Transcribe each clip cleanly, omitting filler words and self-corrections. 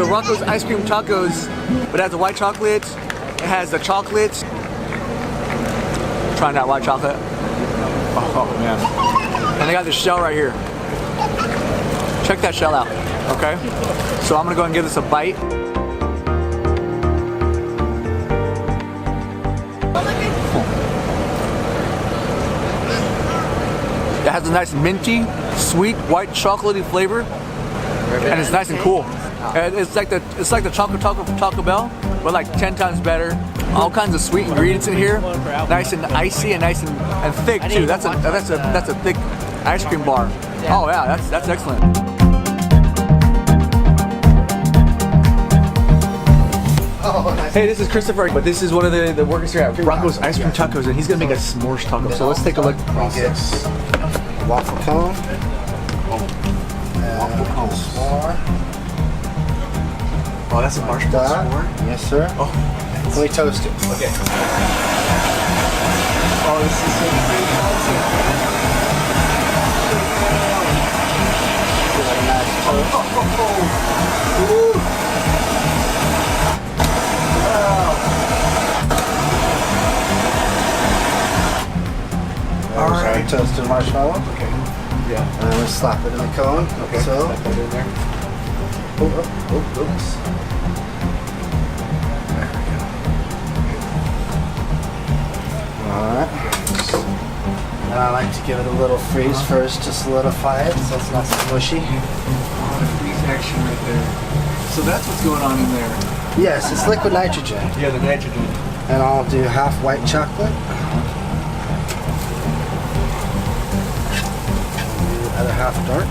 So Rocco's ice cream tacos, but it has the white chocolate. It has the chocolate. Trying that white chocolate. Oh man. And they got this shell right here. Check that shell out, okay? So I'm gonna go and give this a bite. It has a nice minty, sweet, white chocolatey flavor, and it's nice and cool. And it's like the chocolate taco from Taco Bell, but like 10 times better. All kinds of sweet ingredients in here, nice and icy and nice and thick too. That's a thick ice cream bar. Oh yeah, that's excellent. Hey, this is Christopher, but this is one of the workers here at Rocco's Ice Cream Tacos, and he's gonna make a s'mores taco. So let's take a look at the process. Waffle cone. Waffle cone. S'more. Oh, that's a marshmallow s'more? Yes, sir. Oh. Let me toast it. Okay. Oh, this is so great. Alright. Toasted marshmallow. Okay. Yeah. And then we slap it in the cone. Okay. So. Slap that in there. Oops. Alright. And I like to give it a little freeze first to solidify it so it's not smushy. Oh, the freeze action right there. So that's what's going on in there. Yes, it's liquid nitrogen. Yeah, the nitrogen. And I'll do half white chocolate. The other half dark.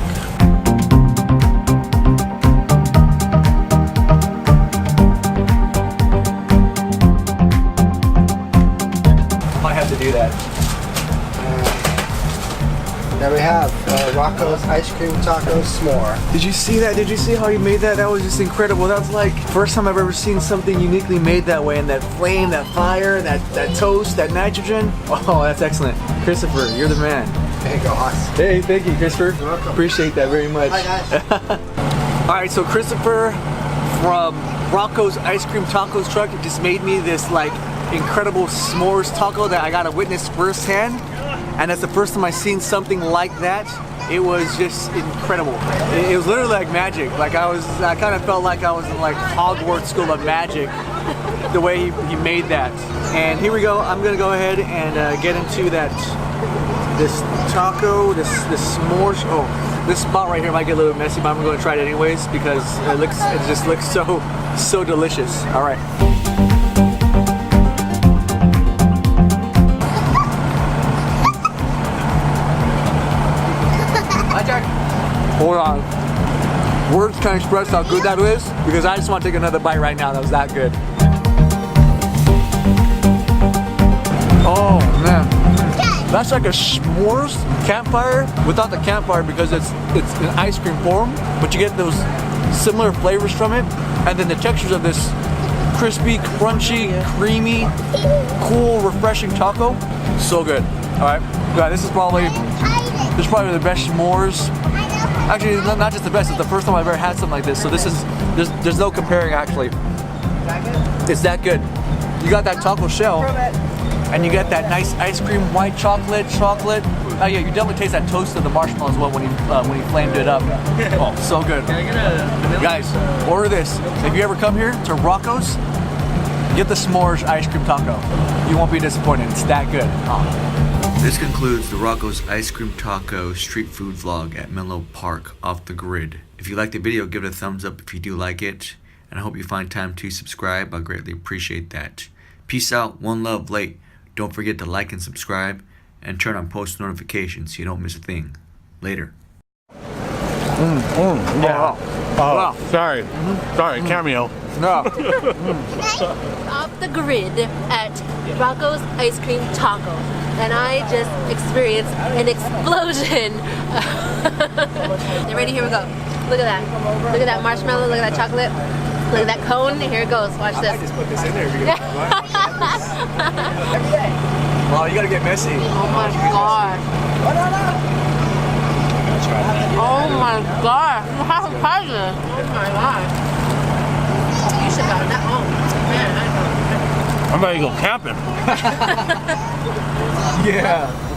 Might have to do that. There we have Rocco's Ice Cream Taco S'more. Did you see that? Did you see how he made that? That was just incredible. That was like first time I've ever seen something uniquely made that way. And that flame, that fire, that toast, that nitrogen. Oh, that's excellent. Christopher, you're the man. There you go, Hoss. Hey, thank you, Christopher. You're welcome. Appreciate that very much. Hi, guys. All right, so Christopher from Rocco's Ice Cream Tacos truck just made me this like incredible s'mores taco that I got to witness firsthand. And that's the first time I've seen something like that. It was just incredible. It was literally like magic. Like I kind of felt like I was in like Hogwarts School of Magic, the way he made that. And here we go. I'm gonna go ahead and get into this taco, this s'mores. Oh, this spot right here might get a little messy, but I'm gonna try it anyways because it just looks so delicious. All right. Hold on. Words can't express how good that is because I just want to take another bite right now. That was that good. Oh man, that's like a s'mores campfire without the campfire because it's in ice cream form, but you get those similar flavors from it, and then the textures of this crispy, crunchy, creamy, cool, refreshing taco. So good. All right, yeah, this is probably the best s'mores. Actually, not just the best, it's the first time I've ever had something like this, so there's no comparing actually. It's that good. You got that taco shell, and you get that nice ice cream, white chocolate. Oh yeah, you definitely taste that toast of the marshmallow as well when he flamed it up. Oh, so good. Guys, order this. If you ever come here to Rocco's, get the s'mores ice cream taco. You won't be disappointed, it's that good. Oh. This concludes the Rocco's Ice Cream Taco street food vlog at Menlo Park off the grid. If you liked the video, give it a thumbs up if you do like it. And I hope you find time to subscribe. I greatly appreciate that. Peace out, one love, late. Don't forget to like and subscribe and turn on post notifications so you don't miss a thing. Later. Yeah. Wow. Sorry. Sorry, cameo. No. Off the grid at Rocco's Ice Cream Taco, and I just experienced an explosion. You ready? Here we go. Look at that. Look at that marshmallow. Look at that chocolate. Look at that cone. Here it goes. Watch this. I just put this in there. Wow, you gotta get messy. Oh my god. Oh my god. You have to try this. Oh my god. I'm ready to go camping. Yeah.